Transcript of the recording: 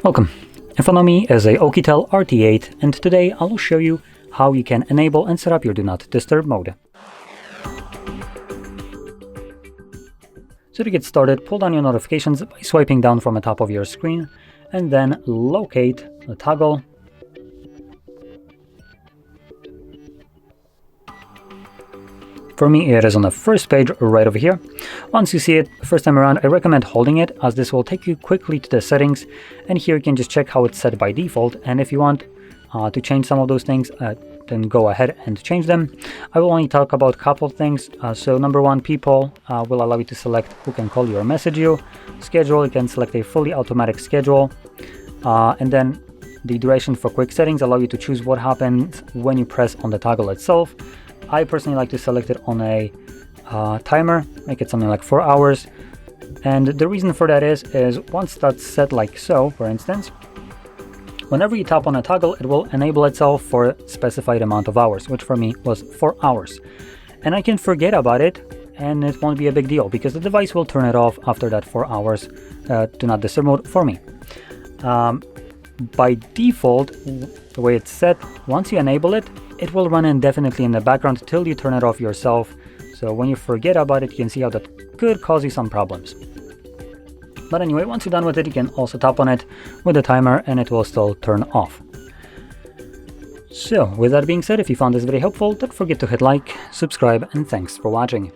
Welcome. In front of me is a Oukitel RT8, and today I will show you how you can enable and set up your Do Not Disturb mode. So to get started, pull down your notifications by swiping down from the top of your screen, and then locate the toggle. For me, it is on the first page right over here. Once you see it first time around, I recommend holding it, as this will take you quickly to the settings, and here you can just check how it's set by default, and if you want to change some of those things, then go ahead and change them. I will only talk about a couple of things. So number one, people will allow you to select who can call you or message you. Schedule, you can select a fully automatic schedule, and then the duration for quick settings allow you to choose what happens when you press on the toggle itself. I personally like to select it on a timer, make it something like 4 hours. And the reason for that is once that's set like so, for instance, whenever you tap on a toggle, it will enable itself for a specified amount of hours, which for me was 4 hours. And I can forget about it, and it won't be a big deal because the device will turn it off after that 4 hours Do Not Disturb mode for me. By default, the way it's set, once you enable it, it will run indefinitely in the background till you turn it off yourself. So when you forget about it, you can see how that could cause you some problems. But anyway, once you're done with it, you can also tap on it with the timer and it will still turn off. So with that being said, if you found this very helpful, don't forget to hit like, subscribe, and thanks for watching.